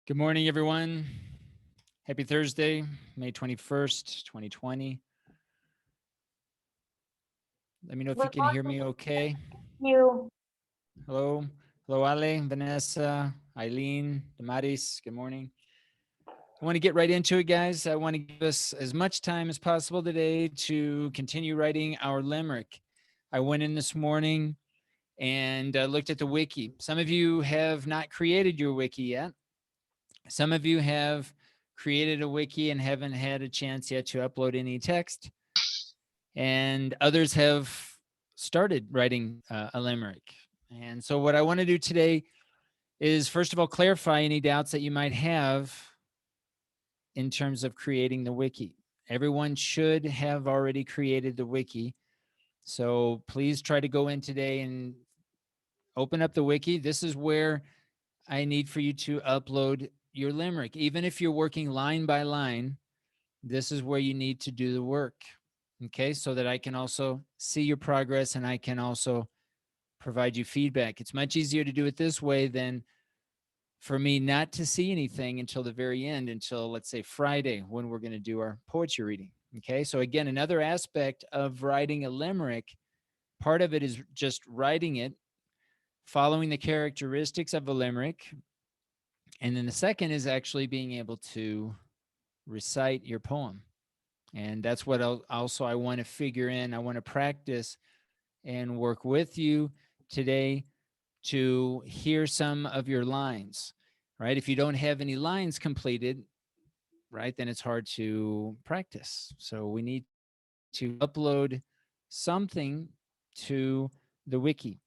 Good morning, everyone. Happy Thursday, May 21st, 2020. Let me know if you Good can hear morning, me okay. you. Hello. Hello, Ale, Vanessa, Eileen, Damaris. Good morning. I want to get right into it, guys. I want to give us as much time as possible today to continue writing our limerick. I went in this morning and looked at the wiki. Some of you have not created your wiki yet. Some of you have created a wiki and haven't had a chance yet to upload any text. And others have started writing a limerick. And so, what I want to do today is, first of all, clarify any doubts that you might have in terms of creating the wiki. Everyone should have already created the wiki. So, please try to go in today and open up the wiki. This is where I need for you to upload your limerick. Even if you're working line by line, this is where you need to do the work. Okay, so that I can also see your progress and I can also provide you feedback. It's much easier to do it this way than for me not to see anything until the very end, until let's say Friday when we're going to do our poetry reading. Okay, so again, another aspect of writing a limerick, part of it is just writing it, following the characteristics of a limerick. And then the second is actually being able to recite your poem. And that's what also I want to figure in. I want to practice and work with you today to hear some of your lines, right? If you don't have any lines completed, right, then it's hard to practice. So we need to upload something to the wiki.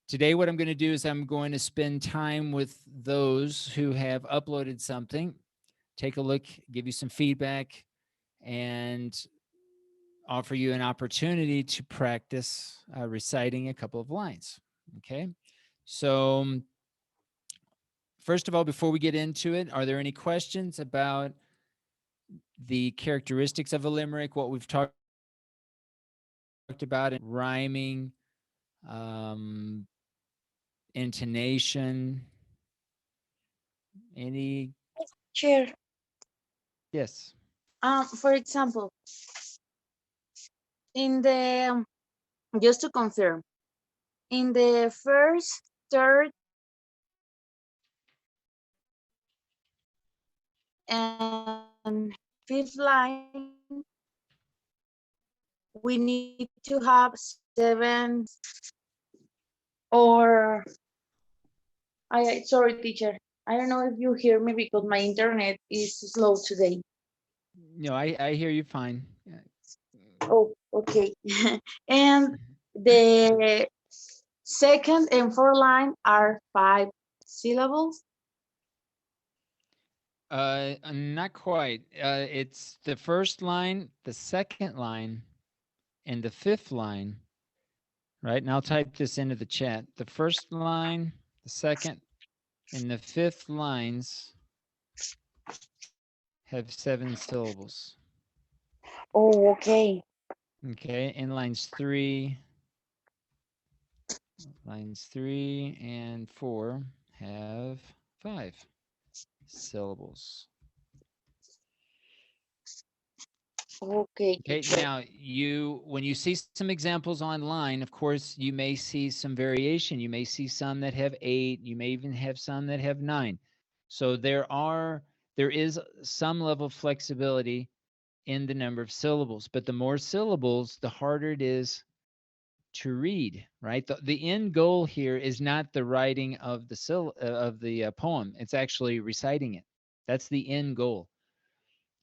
Today, what I'm going to do is I'm going to spend time with those who have uploaded something, take a look, give you some feedback, and offer you an opportunity to practice reciting a couple of lines. Okay. So, first of all, before we get into it, are there any questions about the characteristics of a limerick, what we've talked about in rhyming, um, intonation? Any? Sure. Yes. For example, in the just to confirm, in the first, third, and fifth line, we need to have seven or sorry, teacher. I don't know if you hear me because my internet is slow today. No, I hear you fine. Yeah. Oh, okay. And the second and fourth line are 5 syllables. Not quite. It's the first line, the second line, and the fifth line, right? And I'll type this into the chat. The first line, the second, and the fifth lines have 7 syllables. Oh, okay. Okay, and lines three and four have 5 syllables. Okay, Okay, teacher. now when you see some examples online, of course, you may see some variation. You may see some that have 8, you may even have some that have 9. So there is some level of flexibility in the number of syllables, but the more syllables, the harder it is to read, right? The end goal here is not the writing of the poem. It's actually reciting it. That's the end goal.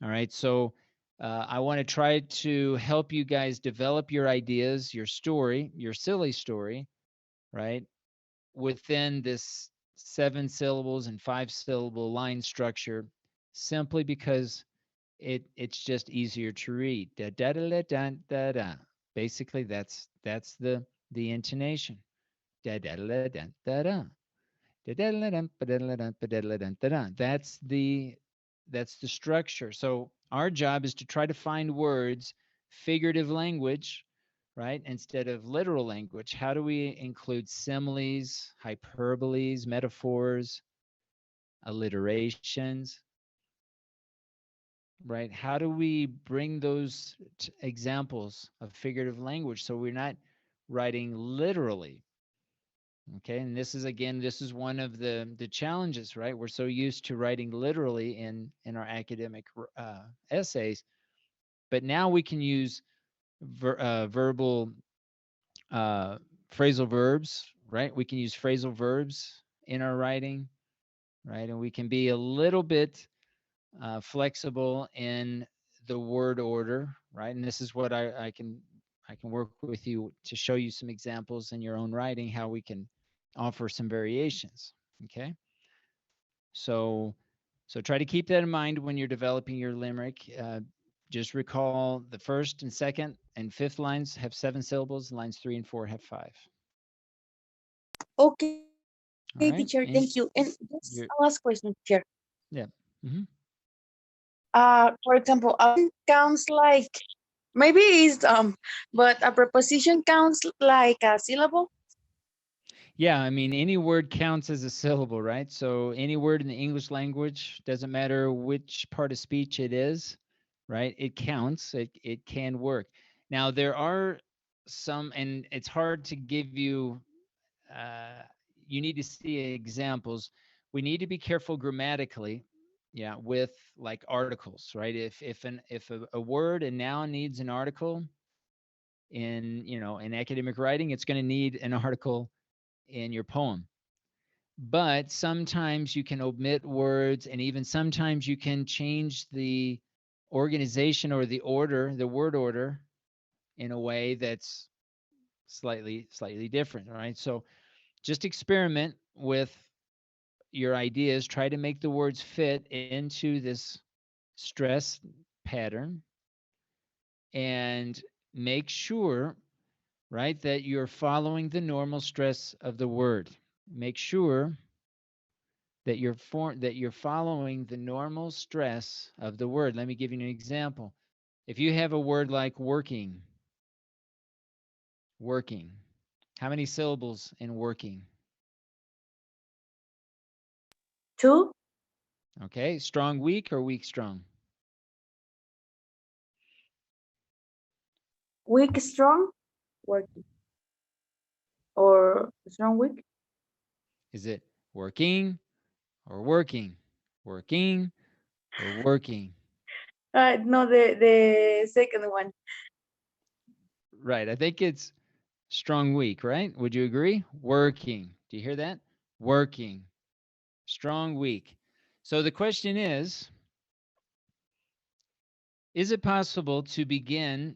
All right. So I want to try to help you guys develop your ideas, your story, your silly story, right? Within this 7 syllables and 5 syllable line structure, simply because it's just easier to read. Da da da da da da. Da. Basically, that's the intonation. Da da da da da da. That's the structure. So our job is to try to find words, figurative language, right, instead of literal language. How do we include similes, hyperboles, metaphors, alliterations, right? How do we bring those examples of figurative language so we're not writing literally? Okay, and this is again, this is one of the challenges, right? We're so used to writing literally in our academic essays, but now we can use verbal uh, phrasal verbs, right? We can use phrasal verbs in our writing, right? And we can be a little bit flexible in the word order, right? And this is what I can work with you to show you some examples in your own writing how we can offer some variations. Okay, so try to keep that in mind when you're developing your limerick. Just recall the first and second and fifth lines have 7 syllables, and lines 3 and 4 have 5. Okay, teacher, All thank right, you. And and just a last you're question, teacher. yeah. Hmm. For example, a counts like maybe it's but a preposition counts like a syllable. Yeah, I mean, any word counts as a syllable, right? So any word in the English language, doesn't matter which part of speech it is, right? It counts. It can work. Now there are some, and it's hard to give you. Uh, you need to see examples. We need to be careful grammatically, yeah, with like articles, right? If a word, a noun needs an article in in academic writing, it's going to need an article in your poem. But sometimes you can omit words, and even sometimes you can change the organization or the order, the word order, in a way that's slightly different, right? So just experiment with your ideas, try to make the words fit into this stress pattern, and make sure, right, that you're following the normal stress of the word. Make sure that you're following the normal stress of the word. Let me give you an example. If you have a word like working, working, how many syllables in working? Two, Okay, strong weak or weak strong? weak strong, working or strong weak. Is it working or working? Working or working? No, the second one. Right, I think it's strong weak, right? Would you agree? Working. Do you hear that? Working. Strong weak. So the question is it possible to begin?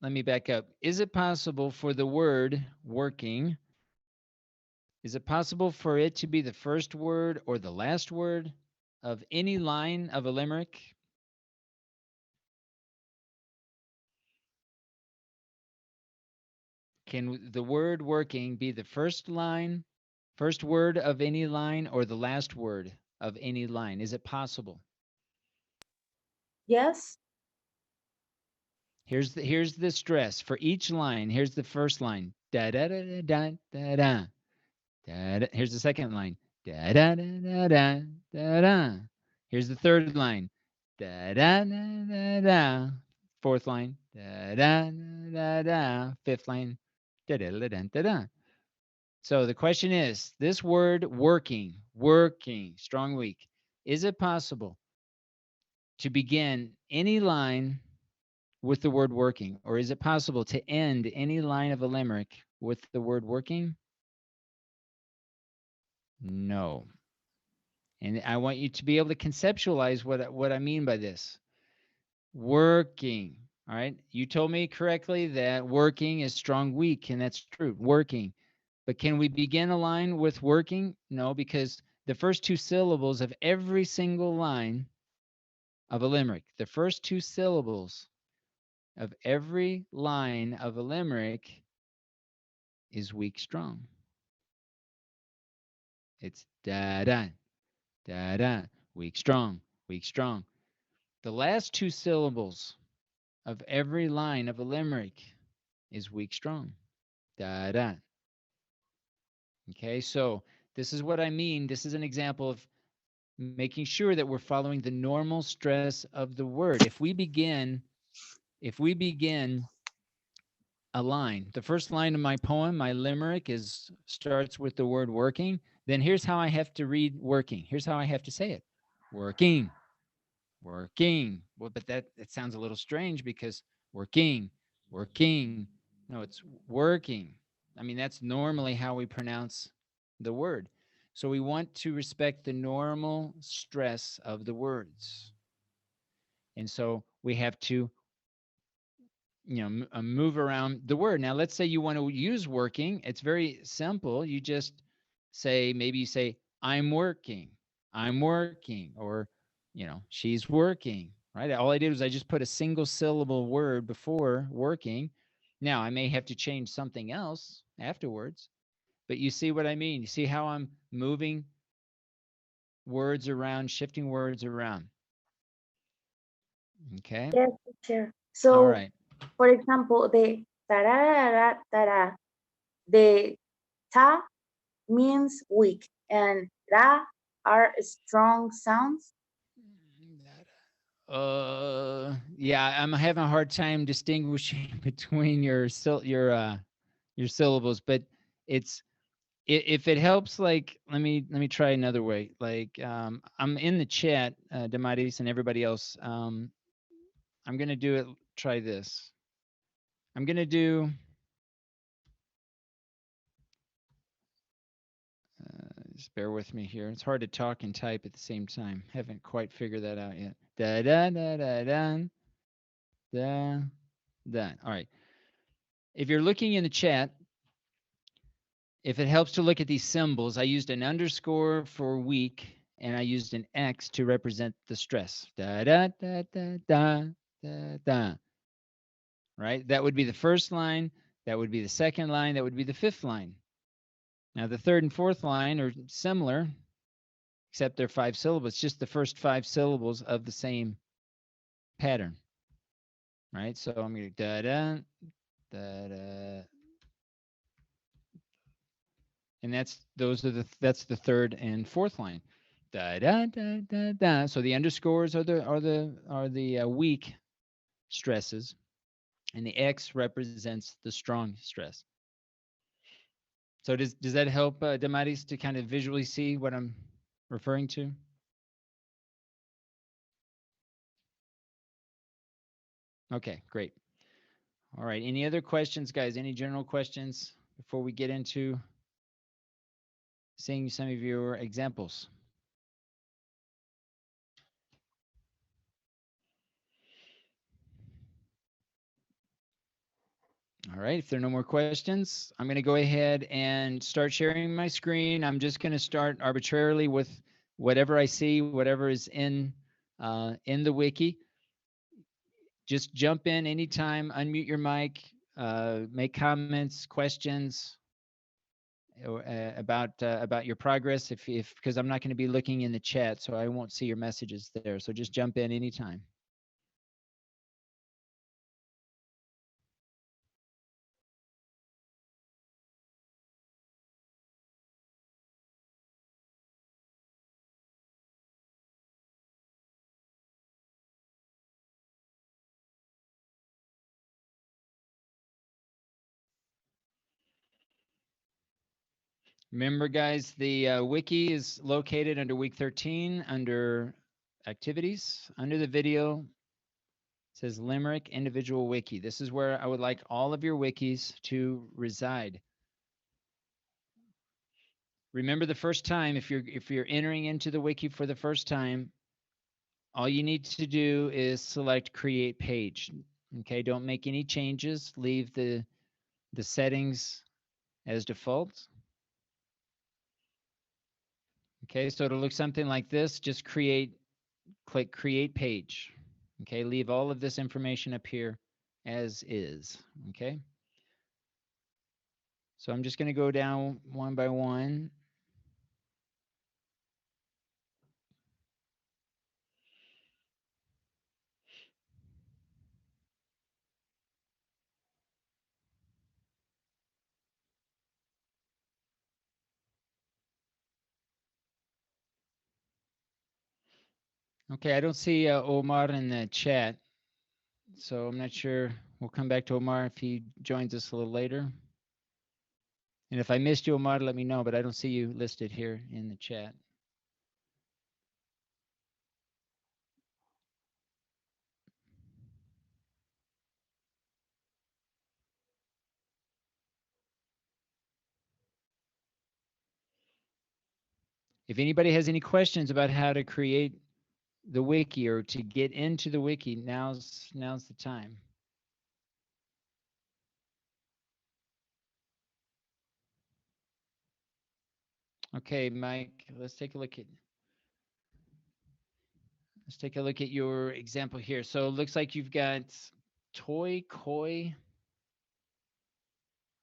Let me back up. Is it possible for the word working? Is it possible for it to be the first word or the last word of any line of a limerick? Can the word working be the first line, first word of any line, or the last word of any line? Is it possible? Yes. Here's the stress for each line. Here's the first line. Da da da da da da da. Da, da. Here's the second line. Da da da da da da da. Here's the third line. Da da da da da. Fourth line. Da da da da da. Fifth line. Da da da da da da. So the question is, this word working, working, strong weak, is it possible to begin any line with the word working, or is it possible to end any line of a limerick with the word working? No. And I want you to be able to conceptualize what I mean by this. Working. All right. You told me correctly that working is strong weak, and that's true. Working. But can we begin a line with working? No, because the first 2 syllables of every single line of a limerick, the first 2 syllables of every line of a limerick is weak strong. It's da da da da, weak strong, weak strong. The last 2 syllables of every line of a limerick is weak strong. Da da. Okay, so this is what I mean. This is an example of making sure that we're following the normal stress of the word. If we begin a line, the first line of my poem, my limerick, starts with the word working, then here's how I have to read working. Here's how I have to say it. Working, working. Well, but that it sounds a little strange because working, working. No, it's working. I mean, that's normally how we pronounce the word. So we want to respect the normal stress of the words. And so we have to, move around the word. Now, let's say you want to use working. It's very simple. You just say, maybe you say, I'm working, or, she's working, right? All I did was I just put a single syllable word before working. Now, I may have to change something else afterwards, but you see what I mean? You see how I'm moving words around, shifting words around. Okay. Yes, teacher. All So, right. for example, the tarara, tara, the ta means weak, and ra are strong sounds. Yeah, I'm having a hard time distinguishing between your syllables, but it's if it helps, like let me try another way. Like I'm in the chat, Damaris and everybody else. I'm gonna do it. Try this. I'm gonna do. Just bear with me here. It's hard to talk and type at the same time. Haven't quite figured that out yet. Da da da da da da da. All right. If you're looking in the chat, if it helps to look at these symbols, I used an underscore for weak, and I used an X to represent the stress. Da da da da da da da. Right? That would be the first line. That would be the second line. That would be the fifth line. Now, the third and fourth line are similar, except they're 5 syllables. Just the first 5 syllables of the same pattern. Right? So I'm going to da da da da. And that's the third and fourth line. Da da da da da. So the underscores are the weak stresses, and the X represents the strong stress. So does that help, Damaris, to kind of visually see what I'm referring to? Okay, great. All right. Any other questions, guys? Any general questions before we get into seeing some of your examples? All right, if there are no more questions, I'm going to go ahead and start sharing my screen. I'm just going to start arbitrarily with whatever I see, whatever is in the wiki. Just jump in anytime, unmute your mic, make comments, questions about your progress. If because I'm not going to be looking in the chat, so I won't see your messages there. So just jump in anytime. Remember, guys, the wiki is located under week 13 under activities. Under the video, it says Limerick Individual Wiki. This is where I would like all of your wikis to reside. Remember, the first time, if you're entering into the wiki for the first time, all you need to do is select Create Page. Okay, don't make any changes. Leave the settings as default. Okay, so it'll look something like this. Just click Create Page. Okay, leave all of this information up here as is. Okay. So I'm just going to go down one by one. Okay, I don't see Omar in the chat, so I'm not sure. We'll come back to Omar if he joins us a little later. And if I missed you, Omar, let me know, but I don't see you listed here in the chat. If anybody has any questions about how to create the wiki or to get into the wiki, now's the time. Okay, Mike, let's take a look at your example here. So it looks like you've got toy, koi.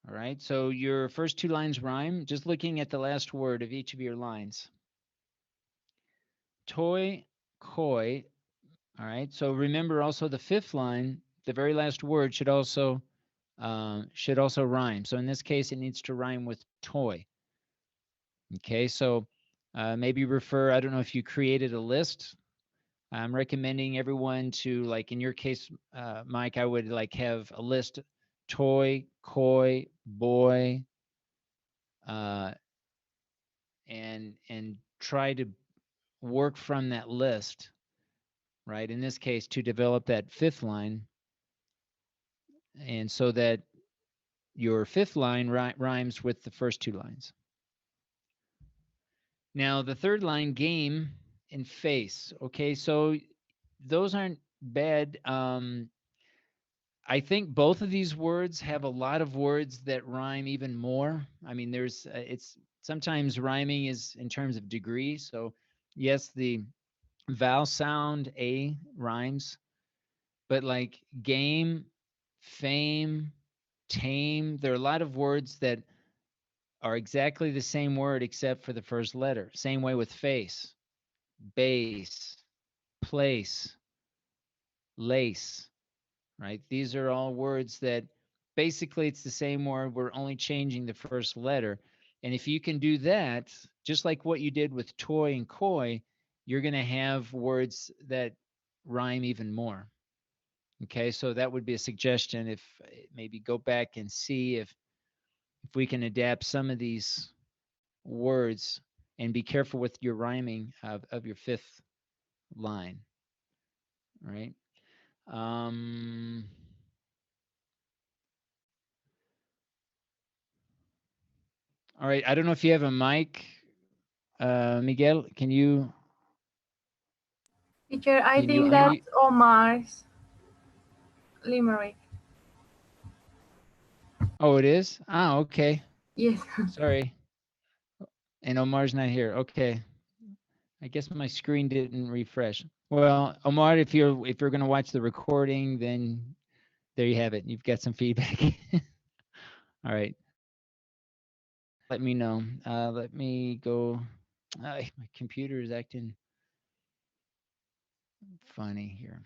All right, so your first two lines rhyme. Just looking at the last word of each of your lines. Toy, koi. All right, so remember also the fifth line, the very last word should also rhyme. So in this case, it needs to rhyme with toy. Okay, so maybe refer, I don't know if you created a list. I'm recommending everyone to, like in your case, Mike, I would like have a list, toy, koi, boy, and try to work from that list, right? In this case, to develop that fifth line, and so that your fifth line rhymes with the first two lines. Now, the third line, game and face. Okay, so those aren't bad. I think both of these words have a lot of words that rhyme even more. I mean, there's it's sometimes rhyming is in terms of degree. So yes, the vowel sound a rhymes, but like game, fame, tame, there are a lot of words that are exactly the same word except for the first letter. Same way with face, base, place, lace, right? These are all words that basically it's the same word. We're only changing the first letter. And if you can do that, just like what you did with toy and koi, you're going to have words that rhyme even more. Okay, so that would be a suggestion. If maybe go back and see if we can adapt some of these words, and be careful with your rhyming of your fifth line. All right. All right. I don't know if you have a mic, Miguel. Can you Teacher, I think unmute? that's Omar's Limerick. Oh, it is. Ah, okay. Yes. Sorry. And Omar's not here. Okay. I guess my screen didn't refresh. Well, Omar, if you're going to watch the recording, then there you have it. You've got some feedback. All right. Let me know. Let me go. My computer is acting funny here.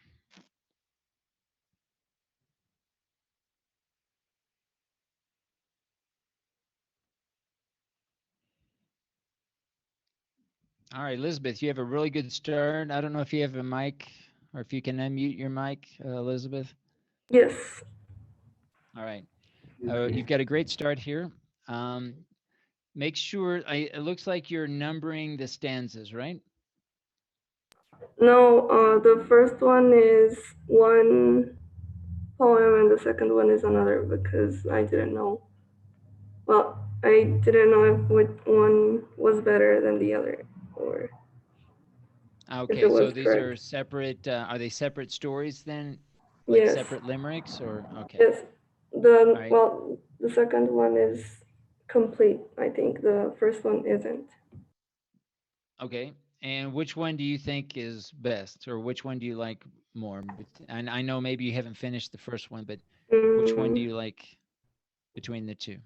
All right, Elizabeth, you have a really good start. I don't know if you have a mic or if you can unmute your mic, Elizabeth. Yes. All right. You've got a great start here. Make sure, it looks like you're numbering the stanzas, right? No, the first one is one poem and the second one is another because I didn't know. Well, I didn't know if which one was better than the other or if Okay, it so was these are correct. separate, are they separate stories then? Like Yes. separate limericks or, okay. Yes. All right. Well, the second one is complete, I think. The first one isn't. Okay. And which one do you think is best, or which one do you like more? And I know maybe you haven't finished the first one, but which one do Mm, you like between the two?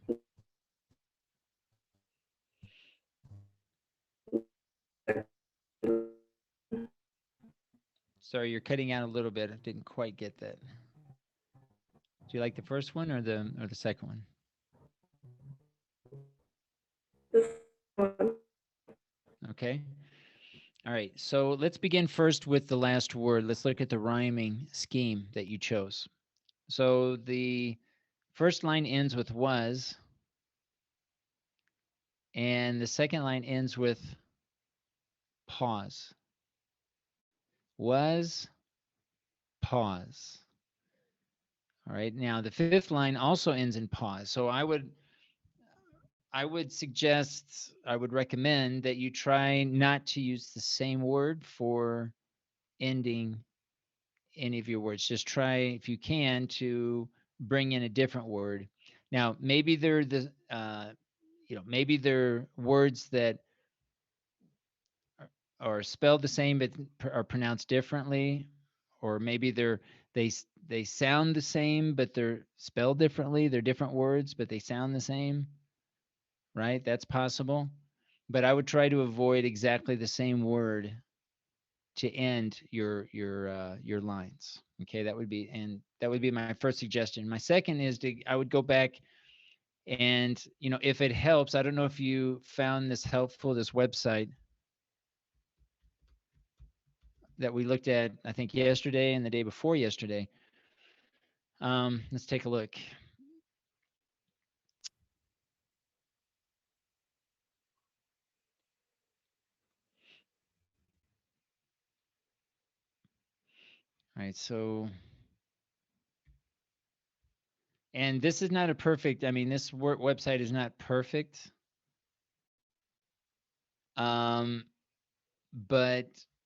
Sorry, you're cutting out a little bit. I didn't quite get that. Do you like the first one or the second one? this one. Okay. All right, so let's begin first with the last word. Let's look at the rhyming scheme that you chose. So the first line ends with was, and the second line ends with pause. Was, pause. All right, now the fifth line also ends in pause. So I would suggest, I would recommend that you try not to use the same word for ending any of your words. Just try, if you can, to bring in a different word. Now, maybe they're maybe they're words that are spelled the same but are pronounced differently, or maybe they sound the same but they're spelled differently. They're different words but they sound the same, right? That's possible. But I would try to avoid exactly the same word to end your lines. Okay, that would be my first suggestion. My second is I would go back and, if it helps, I don't know if you found this helpful, this website that we looked at, I think yesterday and the day before yesterday. Let's take a look. All right, so, and this is not a perfect, this website is not perfect. But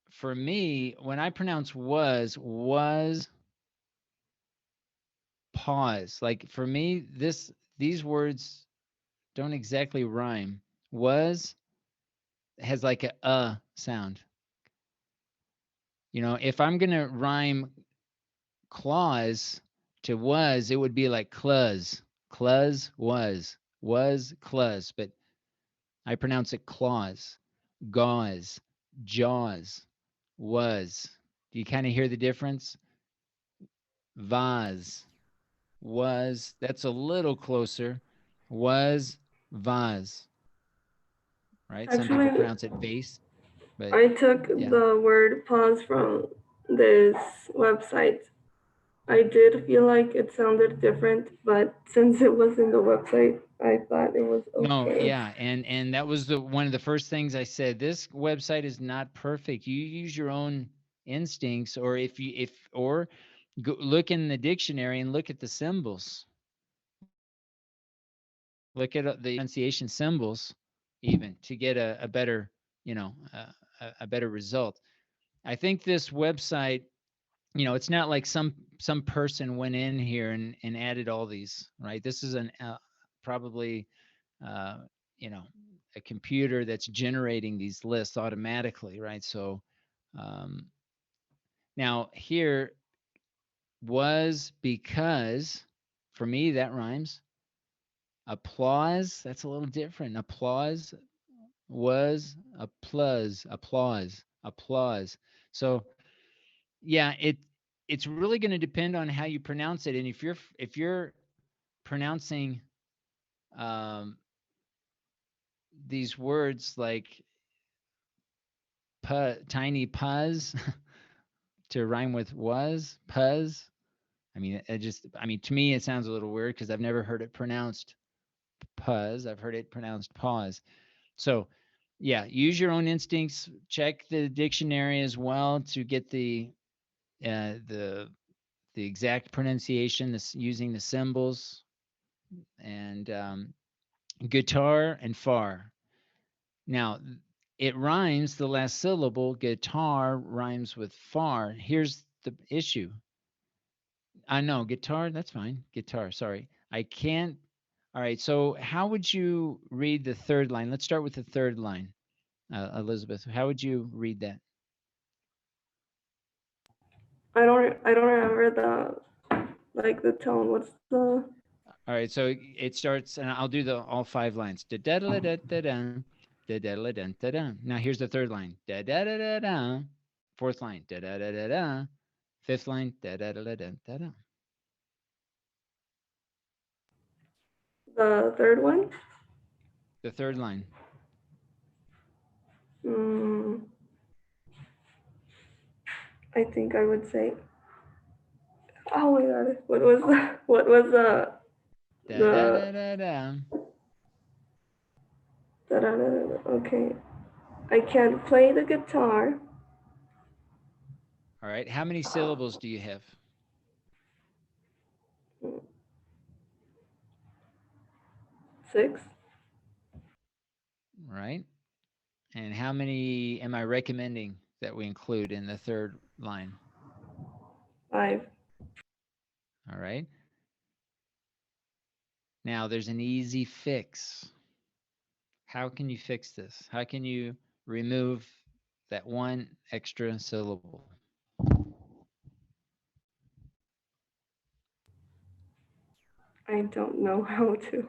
for me, when I pronounce was pause. Like for me, these words don't exactly rhyme. Was has like a sound. If I'm gonna rhyme clause to was, it would be like clause. Clause was clause, but I pronounce it clause, gauze, jaws, was. Do you kind of hear the difference? Vase, was, that's a little closer. Was, vase, right? Some people Actually, pronounce it vase, but I took yeah. the word pause from this website. I did feel like it sounded different, but since it was in the website, I thought it was No, okay. yeah, and that was one of the first things I said. This website is not perfect. You use your own instincts, or go look in the dictionary and look at the symbols. Look at the pronunciation symbols, even to get a better, a better result. I think this website, it's not like some person went in here and added all these, right? This is probably uh, you know a computer that's generating these lists automatically, right? So now here was, because for me that rhymes. Applause, that's a little different. Applause, was, applause. So yeah, it's really going to depend on how you pronounce it. And if you're pronouncing these words like tiny puzz to rhyme with was, puzz, to me it sounds a little weird because I've never heard it pronounced puzz. I've heard it pronounced pause. So yeah, use your own instincts. Check the dictionary as well to get the exact pronunciation, using the symbols. And guitar and far. Now, it rhymes, the last syllable, guitar rhymes with far. Here's the issue. I know, guitar, that's fine. Guitar, sorry. I can't. All right, so how would you read the third line? Let's start with the third line. Elizabeth, how would you read that? I don't remember the tone. What's the All right, so it starts, and I'll do all 5 lines. Da da da da da da da da da da da. Now here's the third line. Da da da da da. Fourth line. Da da da da da. Fifth line. Da da da da da da. the third one? The third line. Mm, I think I would say, oh my god, what was Da da the da da da. okay. I can't play the guitar. All right. How many syllables do you have? 6, All right. And how many am I recommending that we include in the third line? 5, All right. Now there's an easy fix. How can you fix this? How can you remove that one extra syllable? I don't know how to.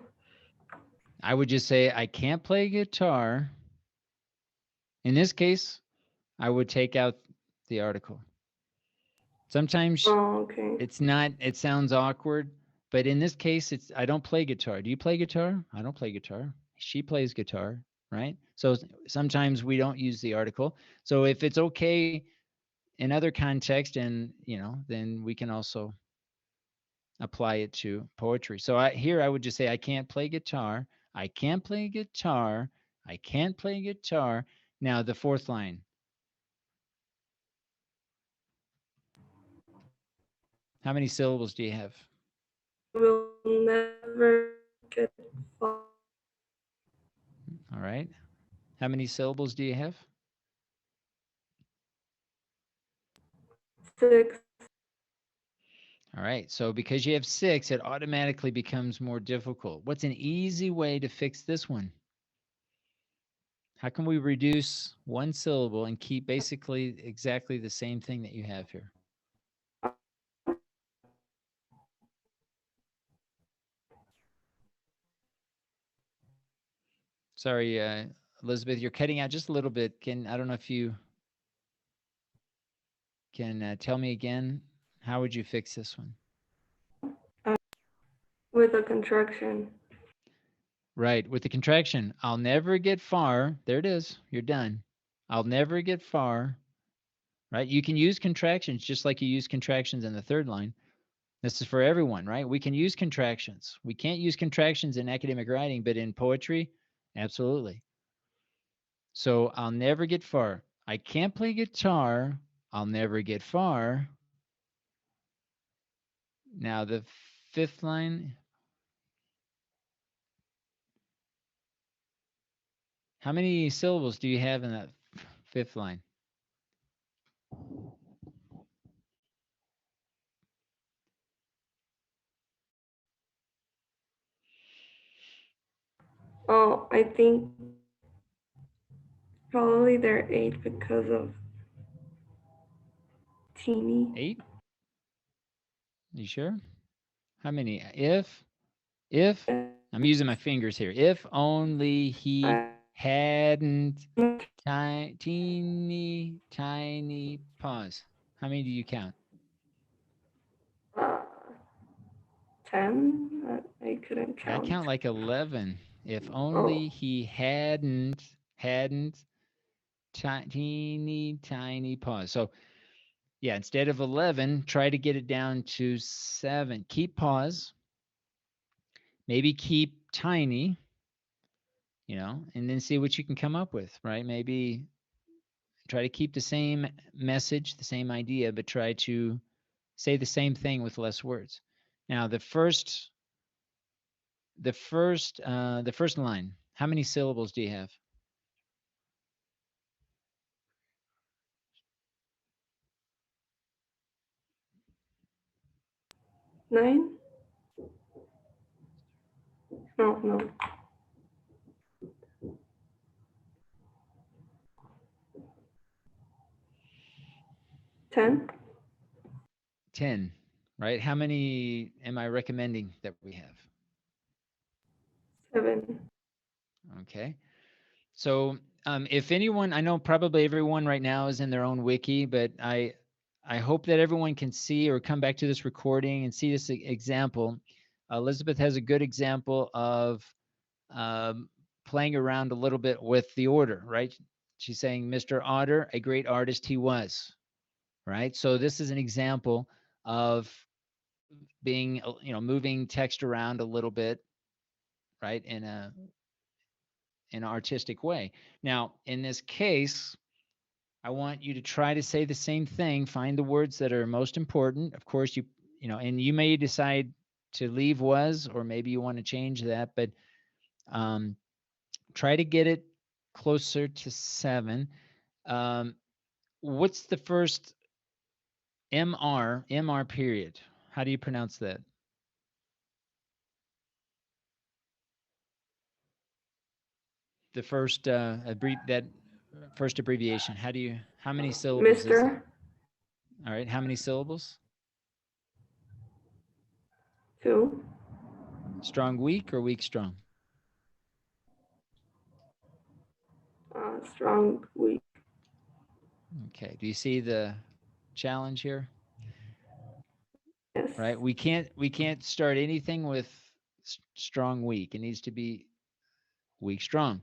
I would just say, I can't play guitar. In this case, I would take out the article. Sometimes Oh, okay. it's not, it sounds awkward, but in this case, it's, I don't play guitar. Do you play guitar? I don't play guitar. She plays guitar, right? So sometimes we don't use the article. So if it's okay in other context, and then we can also apply it to poetry. So here I would just say, I can't play guitar. I can't play guitar. I can't play guitar. Now the fourth line. How many syllables do you have? Will never get far. All right. How many syllables do you have? 6, All right. So because you have 6, it automatically becomes more difficult. What's an easy way to fix this one? How can we reduce one syllable and keep basically exactly the same thing that you have here? Sorry, Elizabeth, you're cutting out just a little bit. I don't know if you can tell me again, how would you fix this one? with a contraction. Right, with the contraction, I'll never get far. There it is. You're done. I'll never get far. Right? You can use contractions just like you use contractions in the third line. This is for everyone, right? We can use contractions. We can't use contractions in academic writing, but in poetry, absolutely. So I'll never get far. I can't play guitar. I'll never get far. Now the fifth line. How many syllables do you have in that fifth line? Oh, I think probably they're 8 because of teeny. 8? You sure? How many? If, I'm using my fingers here. If only he hadn't teeny tiny pause. How many do you count? 10. I couldn't I count. count like 11. If only he hadn't teeny tiny pause. So yeah, instead of 11, try to get it down to 7. Keep pause. Maybe keep tiny, and then see what you can come up with, right? Maybe try to keep the same message, the same idea, but try to say the same thing with less words. Now, the first line, how many syllables do you have? 9? No. 10? 10, right? How many am I recommending that we have? 7. Okay. So if anyone, I know probably everyone right now is in their own wiki, but I hope that everyone can see or come back to this recording and see this example. Elizabeth has a good example of playing around a little bit with the order, right? She's saying, Mr. Otter, a great artist he was. right? So this is an example of being, moving text around a little bit, right, in an artistic way. Now, in this case, I want you to try to say the same thing. Find the words that are most important. Of course, and you may decide to leave was, or maybe you want to change that, but um, try to get it closer to 7. Um, what's the first MR period? How do you pronounce that? The first that first abbreviation. How many syllables is it? Mr. All right, how many syllables? 2. Strong weak or weak strong? Strong weak. Okay. Do you see the challenge here? Yes. Right? We can't start anything with strong weak. It needs to be weak strong.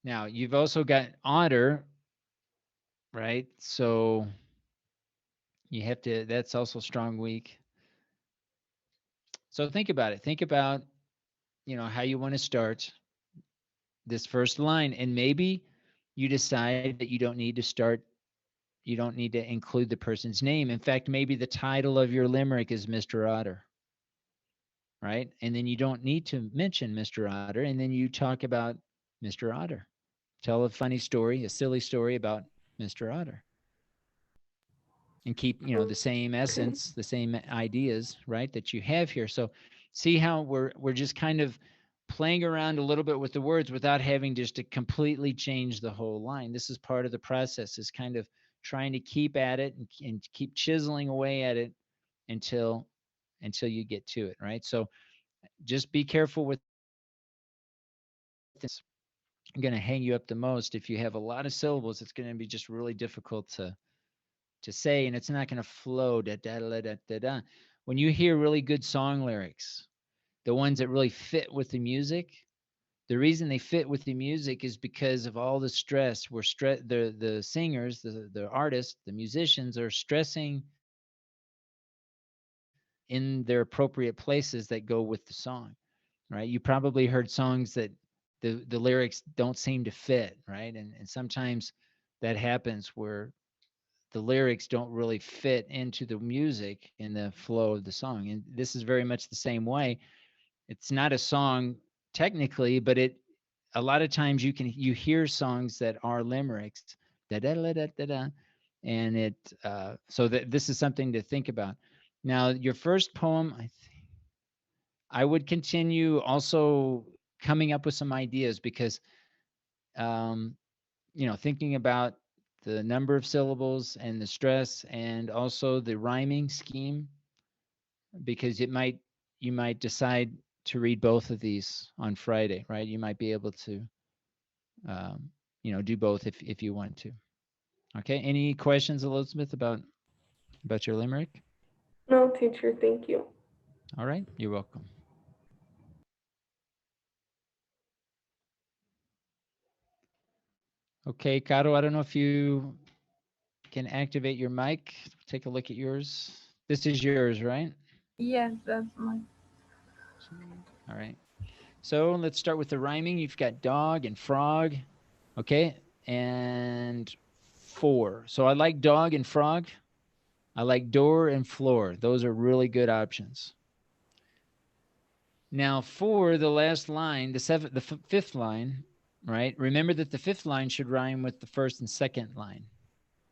Now, you've also got otter, right? So you have to, that's also strong weak. So think about it. Think about, how you want to start this first line, and maybe you decide that you don't need to include the person's name. In fact, maybe the title of your limerick is Mr. Otter, right? And then you don't need to mention Mr. Otter, and then you talk about Mr. Otter. Tell a funny story, a silly story about Mr. Otter. And keep, the same essence, the same ideas, right, that you have here. So see how we're just kind of playing around a little bit with the words without having just to completely change the whole line. This is part of the process, is kind of trying to keep at it and keep chiseling away at it until you get to it, right? So just be careful with this. I'm going to hang you up the most. If you have a lot of syllables, it's going to be just really difficult to say, and it's not going to flow. Da, da, da, da, da, da. When you hear really good song lyrics, the ones that really fit with the music, the reason they fit with the music is because of all the stress. The singers, the artists, the musicians are stressing in their appropriate places that go with the song, right? You probably heard songs that the lyrics don't seem to fit, right? And sometimes that happens where the lyrics don't really fit into the music and the flow of the song. And this is very much the same way. It's not a song technically, but a lot of times you hear songs that are limericks, da da da da da da, and so that this is something to think about. Now, your first poem, I would continue also coming up with some ideas, because um, thinking about the number of syllables and the stress and also the rhyming scheme, because you might decide to read both of these on Friday, right? You might be able to, do both if you want to. Okay. Any questions, Elizabeth, about your limerick? No, teacher, thank you. All right. You're welcome. Okay, Caro, I don't know if you can activate your mic. Take a look at yours. This is yours, right? Yes, that's mine. All right. So let's start with the rhyming. You've got dog and frog, okay, and 4. So I like dog and frog. I like door and floor. Those are really good options. Now for the last line, the fifth line, right? Remember that the fifth line should rhyme with the first and second line.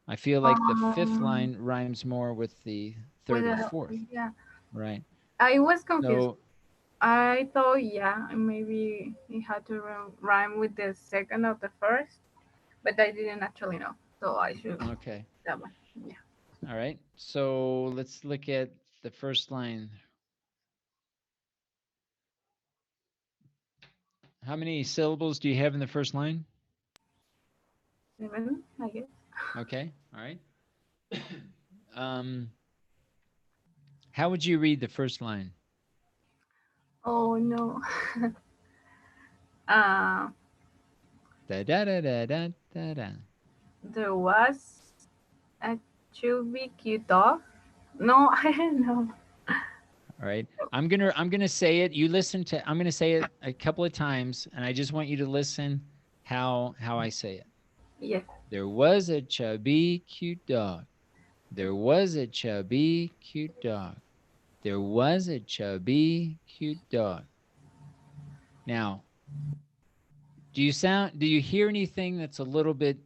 I feel like the fifth line rhymes more with the third and fourth. Yeah. Right. I was confused. So I thought, yeah, maybe it had to rhyme with the second of the first, but I didn't actually know. So I should okay. that one. Yeah. All right. So let's look at the first line. How many syllables do you have in the first line? 7, I guess. Okay. All right. um, how would you read the first line? Oh no. uh, Da da da da da da da. there was a Chubby cute dog. No, I don't know. All right. I'm gonna say it. You listen to. I'm gonna say it a couple of times, and I just want you to listen how I say it. Yes. There was a chubby cute dog. There was a chubby cute dog. There was a chubby cute dog. Now, do you hear anything that's a little bit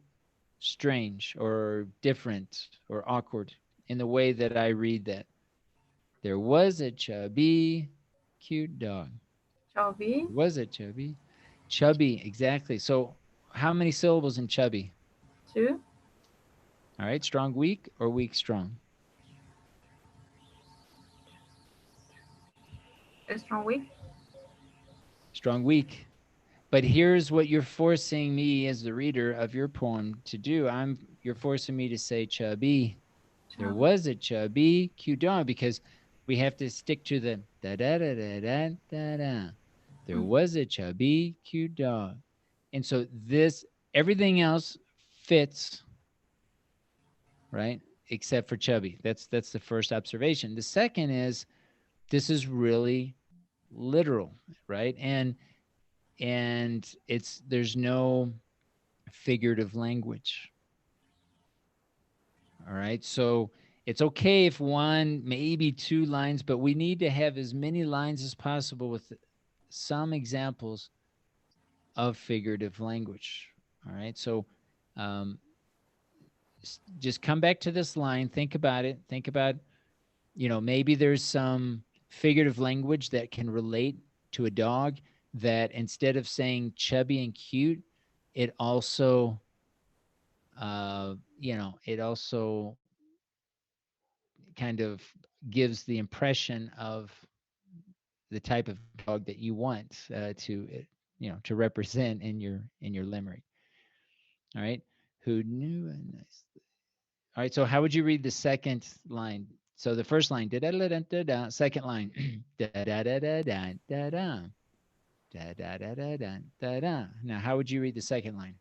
strange or different or awkward in the way that I read that? There was a chubby cute dog. Chubby. Was it chubby? Chubby, exactly. So how many syllables in chubby? 2. All right, strong weak or weak strong? Strong weak. Strong weak. But here's what you're forcing me as the reader of your poem to do. You're forcing me to say chubby. There Chubby. was a chubby cute dog because we have to stick to the da da da da da da da. There was a chubby cute dog. And so everything else fits, right? Except for chubby. That's the first observation. The second is this is really literal, right? And there's no figurative language. All right. So it's okay if one, maybe two lines, but we need to have as many lines as possible with some examples of figurative language. All right. So just come back to this line, think about it, think about, maybe there's some figurative language that can relate to a dog that instead of saying chubby and cute, it also, it also kind of gives the impression of the type of dog that you want to represent in your limerick. All right. Who knew a nice. All right. So how would you read the second line? So the first line, da da da da da da. Second line, da da da da da da da. Da da da da da da da. Now, how would you read the second line?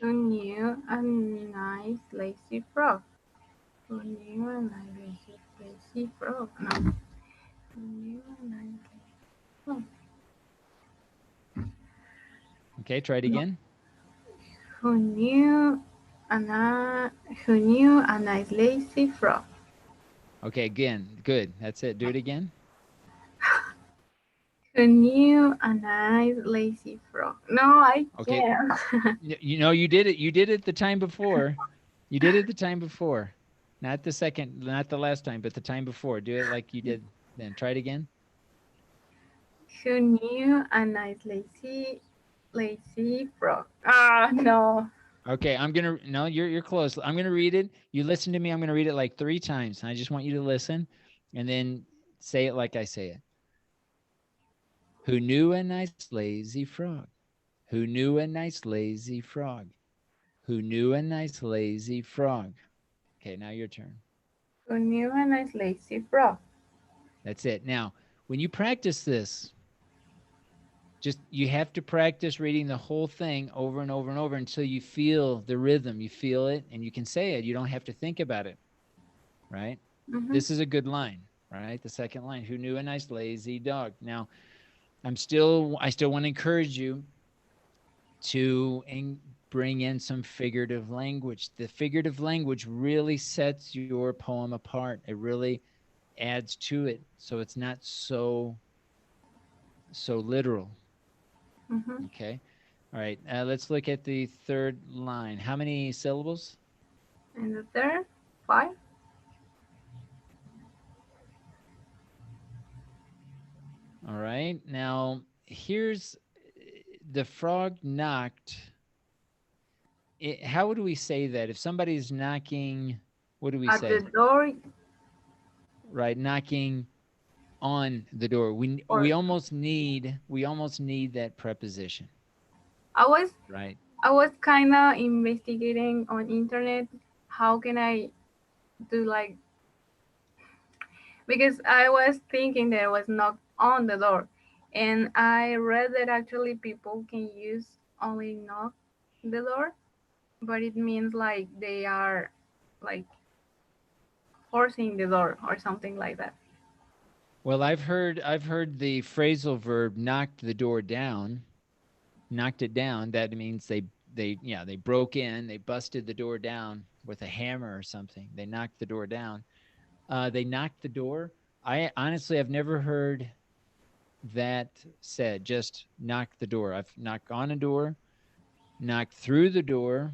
Who knew a nice lazy frog? Who knew a nice lazy frog? No. Who knew a nice lazy frog? Okay, try it again. Who knew who knew a nice lazy frog? Okay, again. Good. That's it. Do it again. Who knew a nice lazy frog? No, I Okay. can't. You did it. You did it the time before. You did it the time before. Not the second, not the last time, but the time before. Do it like you did then. Try it again. Who knew a nice lazy frog? Ah, no. Okay, no, you're close. I'm gonna read it. You listen to me. I'm gonna read it like 3 times. I just want you to listen and then say it like I say it. Who knew a nice lazy frog? Who knew a nice lazy frog? Who knew a nice lazy frog? Okay, now your turn. Who knew a nice lazy frog? That's it. Now, when you practice this, you have to practice reading the whole thing over and over and over until you feel the rhythm. You feel it and you can say it. You don't have to think about it, right? Mm-hmm. This is a good line, right? The second line, who knew a nice lazy dog? Now, I still want to encourage you to bring in some figurative language. The figurative language really sets your poem apart. It really adds to it, so it's not so literal. Mm-hmm. Okay. All right. Let's look at the third line. How many syllables? And the third, 5. All right. Now, here's the frog knocked. How would we say that? If somebody's knocking, what do we At say? the door. Right, knocking on the door. We almost need that preposition. I was Right. I was kind of investigating on internet. How can I do like, because I was thinking there was knock on the door, and I read that actually people can use only knock the door, but it means like they are like forcing the door or something like that. Well, I've heard the phrasal verb knocked the door down, knocked it down. That means they broke in, they busted the door down with a hammer or something. They knocked the door down. They knocked the door. I honestly have never heard that said. Just knocked the door. I've knocked on a door, knocked through the door,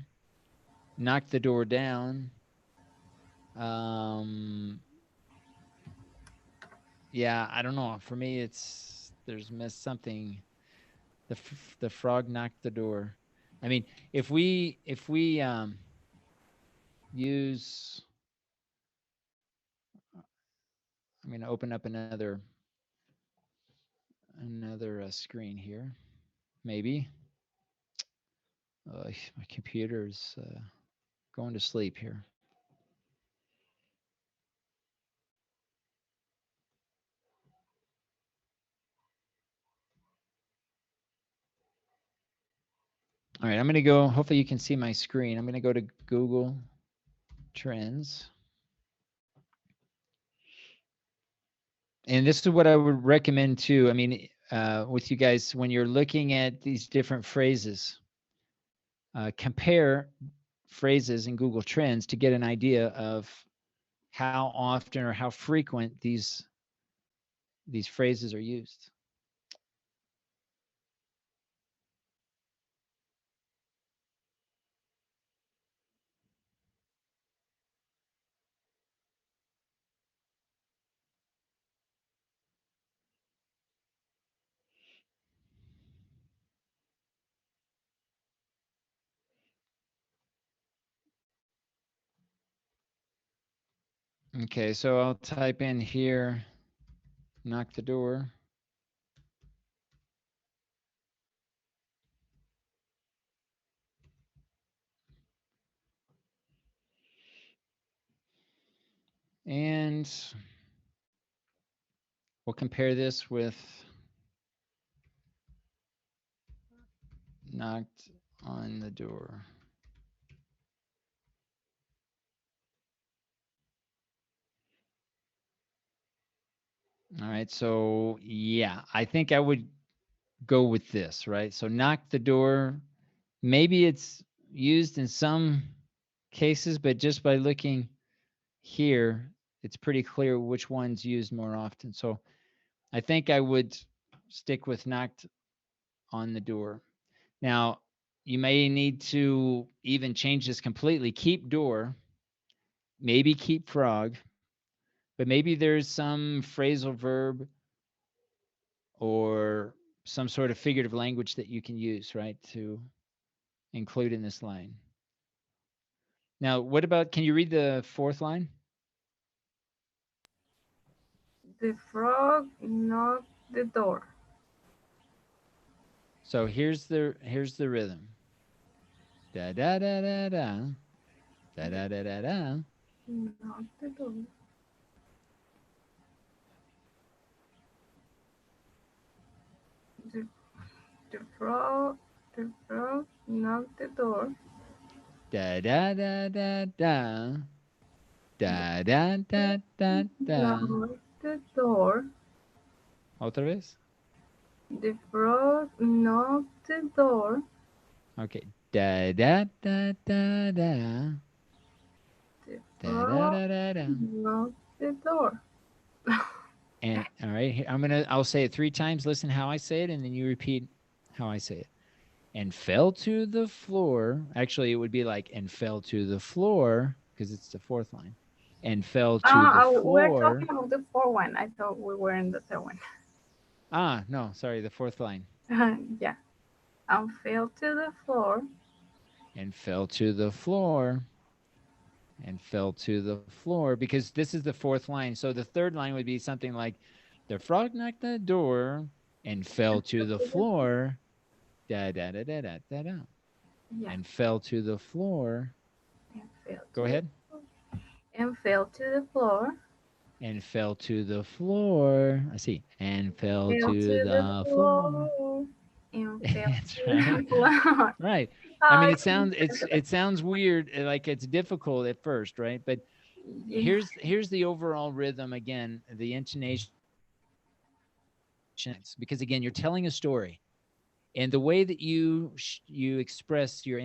knocked the door down. Yeah, I don't know. For me, there's missed something. The frog knocked the door. I mean, if we use, I'm going to open up another screen here. Maybe my computer's going to sleep here. All right, I'm going to go. Hopefully, you can see my screen. I'm going to go to Google Trends. And this is what I would recommend too. I mean, with you guys, when you're looking at these different phrases, compare phrases in Google Trends to get an idea of how often or how frequent these phrases are used. Okay, so I'll type in here, knock the door. And we'll compare this with knocked on the door. All right, so yeah, I think I would go with this, right? So knock the door. Maybe it's used in some cases, but just by looking here, it's pretty clear which one's used more often. So I think I would stick with knocked on the door. Now, you may need to even change this completely. Keep door, maybe keep frog, but maybe there's some phrasal verb or some sort of figurative language that you can use, right, to include in this line. Now, what about, can you read the fourth line? The frog knocked the door. So here's the rhythm. Da da da da da. Da da da da da. Knocked the door. The frog knocked the door. Da da da da da. Da da da da da. Knocked the door. Otra vez. The frog knocked the door. Okay. Da da da da da. The Da da da da da. knocked the door. And all right, I'll say it 3 times. Listen how I say it, and then you repeat how I say it. And fell to the floor. Actually, it would be like and fell to the floor because it's the fourth line. And fell to the We're floor. talking about the fourth one. I thought we were in the third one. No, sorry, the fourth line. Yeah. And fell to the floor. And fell to the floor. And fell to the floor, because this is the fourth line. So the third line would be something like, the frog knocked the door and fell to the floor. Da da da da da da da. Yeah. And fell to the floor. Go ahead. And fell to the floor. And fell to the floor. I see. And fell to the floor. And fell That's to right. the floor. Right. I mean, Ay, it sounds weird, like it's difficult at first, right? But yeah. here's the overall rhythm again, the intonation, because again, you're telling a story, and the way that you express your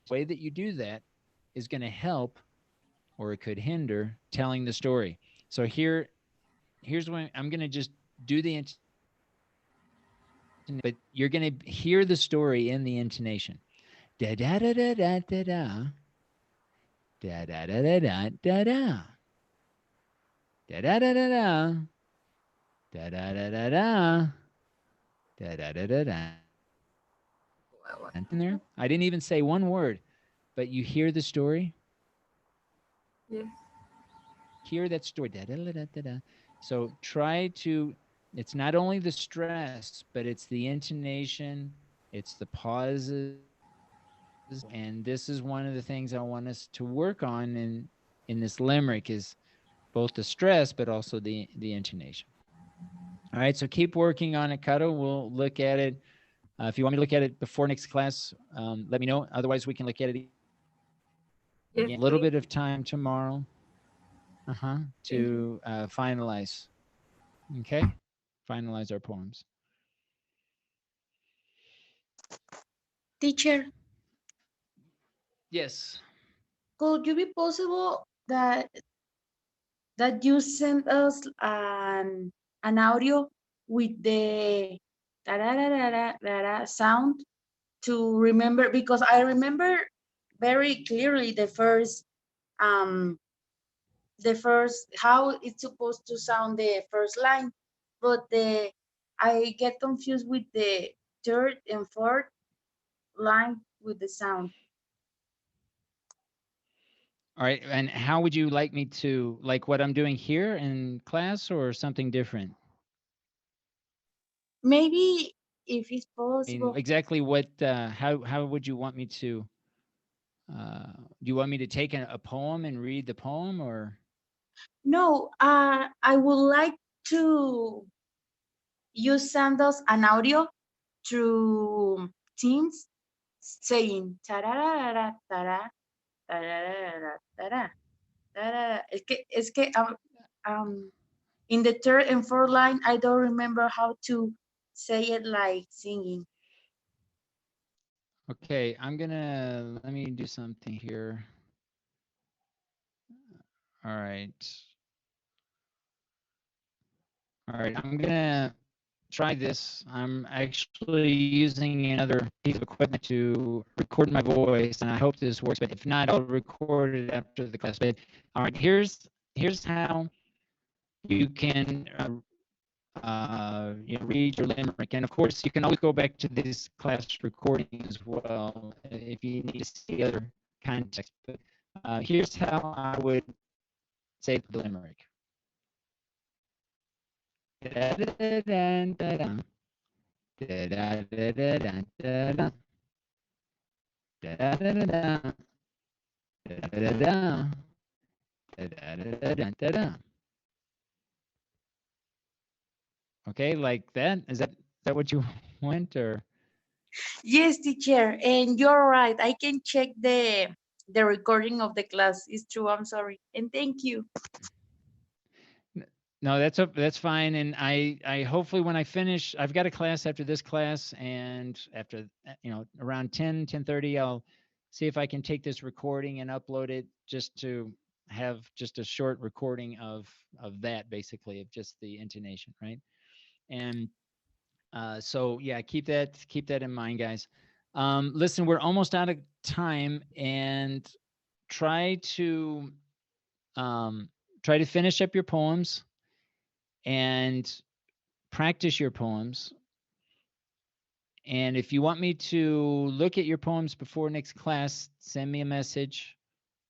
way that you do that is going to help, or it could hinder telling the story. So here's when I'm going to just do the but you're going to hear the story in the intonation. Da da da da da da da. Da da da da da da da. Da da da da da. Da da da da da. Da da da da da. In there, I didn't even say one word, but you hear the story. Yes. Hear that story. Da da da da da da. So try to. It's not only the stress, but it's the intonation. It's the pauses. And this is one of the things I want us to work on in this limerick is both the stress but also the intonation. All right, so keep working on it, Kato. We'll look at it. If you want me to look at it before next class, let me know. Otherwise, we can look at it Yes, again. A little please. bit of time tomorrow Thank you. to finalize. Okay, finalize our poems. Teacher, Yes. could you be possible that you send us an audio with the sound to remember, because I remember very clearly um the first how it's supposed to sound the first line, but the I get confused with the third and fourth line with the sound. All right. And how would you like me to, like what I'm doing here in class, or something different? Maybe if it's I mean, possible. exactly what, how would you want me to, do you want me to take a poem and read the poem, or? No, I would like to use send us an audio through Teams saying tararara, tara, tararara, tara, tara. Es que in the third and fourth line, I don't remember how to say it like singing. Okay, let me do something here. All right. All right, I'm gonna try this. I'm actually using another piece of equipment to record my voice, and I hope this works. But if not, I'll record it after the class. But all right, here's how you can read your limerick, and of course, you can always go back to this class recording as well if you need to see other context. But here's how I would say the limerick. Okay, like that. Is that what you want, or? Yes, teacher, and you're right. I can check the recording of the class. It's true. I'm sorry, and thank you. No, that's fine. And I hopefully when I finish, I've got a class after this class, and after around 10:30, I'll see if I can take this recording and upload it, just to have just a short recording of that, basically, of just the intonation, right? And so yeah, keep that in mind, guys. Listen, we're almost out of time, and try to try to finish up your poems and practice your poems. And if you want me to look at your poems before next class, send me a message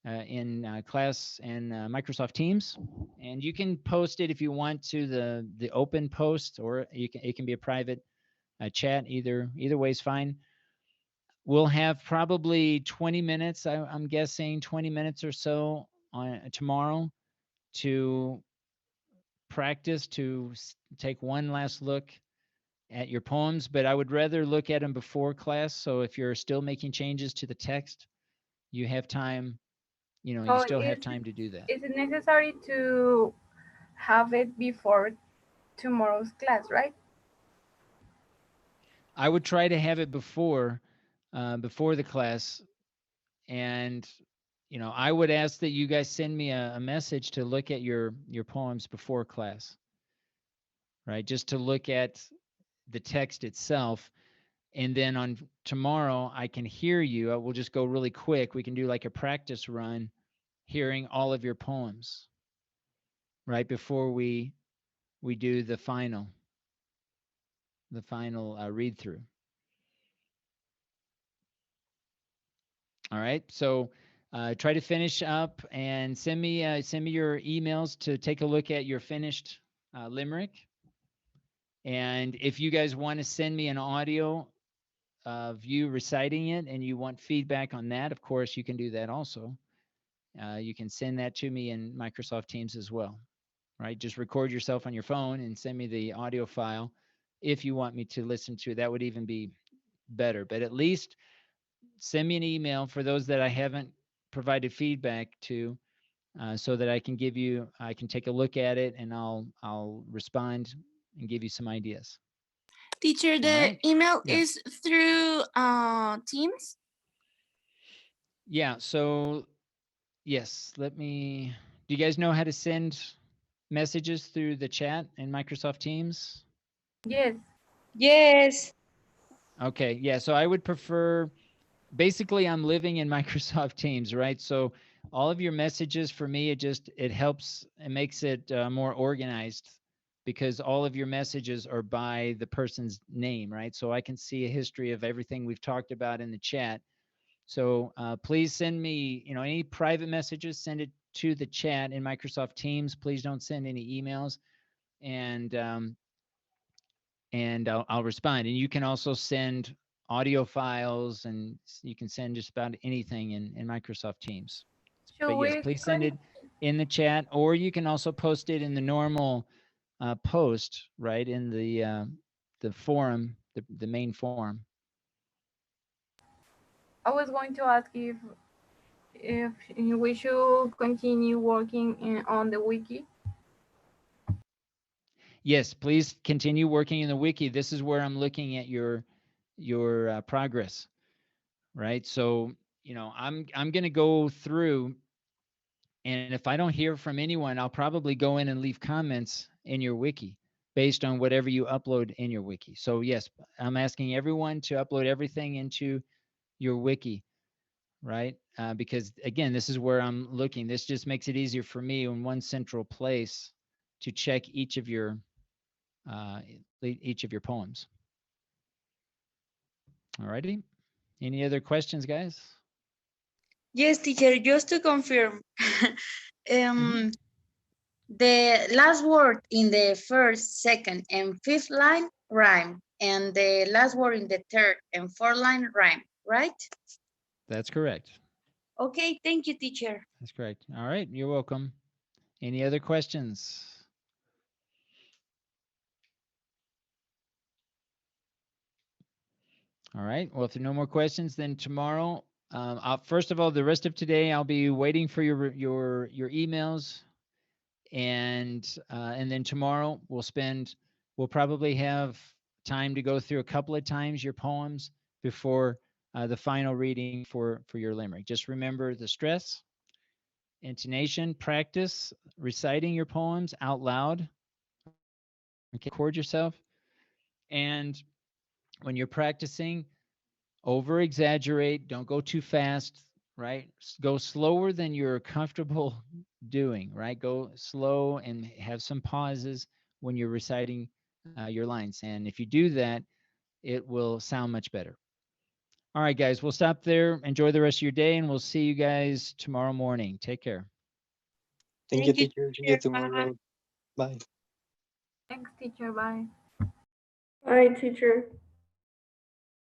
in class and Microsoft Teams, and you can post it if you want to the open post, or it can be a private chat. Either way is fine. We'll have probably 20 minutes. I'm guessing 20 minutes or so on tomorrow to practice, to take one last look at your poems, but I would rather look at them before class. So if you're still making changes to the text, you have time, you know, you So still have time to do that. is it necessary to have it before tomorrow's class, right? I would try to have it before the class, and you know, I would ask that you guys send me a message to look at your poems before class, right? Just to look at the text itself, and then on tomorrow I can hear you. I will just go really quick. We can do like a practice run, hearing all of your poems, right before we do the final read through. All right, so try to finish up and send me your emails to take a look at your finished limerick. And if you guys want to send me an audio of you reciting it and you want feedback on that, of course you can do that also. You can send that to me in Microsoft Teams as well. Right, just record yourself on your phone and send me the audio file if you want me to listen to it. That would even be better, but at least send me an email for those that I haven't provided feedback to, so that I can take a look at it, and I'll respond and give you some ideas. Teacher, the right. email Yeah. is through Teams? Yeah, so yes, do you guys know how to send messages through the chat in Microsoft Teams? Yes. Yes. Okay, yeah, so I would prefer, basically I'm living in Microsoft Teams, right? So all of your messages for me, it helps, it makes it more organized, because all of your messages are by the person's name, right? So I can see a history of everything we've talked about in the chat. So please send me, any private messages, send it to the chat in Microsoft Teams. Please don't send any emails, and I'll respond. And you can also send audio files, and you can send just about anything in Microsoft Teams. Should But yes, we please send it in the chat, or you can also post it in the normal post, right, in the forum, the main forum. I was going to ask if we should continue working on the wiki. Yes, please continue working in the wiki. This is where I'm looking at your progress, right? So, I'm going to go through, and if I don't hear from anyone, I'll probably go in and leave comments in your wiki based on whatever you upload in your wiki. So yes, I'm asking everyone to upload everything into your wiki, right? Because again, this is where I'm looking. This just makes it easier for me in one central place to check each of your poems. All righty. Any other questions, guys? Yes, teacher, just to confirm. The last word in the first, second, and fifth line rhyme, and the last word in the third and fourth line rhyme, right? That's correct. Okay, thank you, teacher. That's correct. All right, you're welcome. Any other questions? All right. Well, if there are no more questions, then tomorrow, first of all, the rest of today, I'll be waiting for your emails, and then tomorrow we'll probably have time to go through a couple of times your poems before the final reading for your limerick. Just remember the stress, intonation, practice reciting your poems out loud. Okay, record yourself, and when you're practicing, over exaggerate, don't go too fast, right? Go slower than you're comfortable doing, right? Go slow and have some pauses when you're reciting your lines. And if you do that, it will sound much better. All right, guys, we'll stop there. Enjoy the rest of your day, and we'll see you guys tomorrow morning. Take care. Thank you, teacher. See you teacher. Bye. tomorrow. Bye. Thanks, teacher. Bye. Bye, teacher.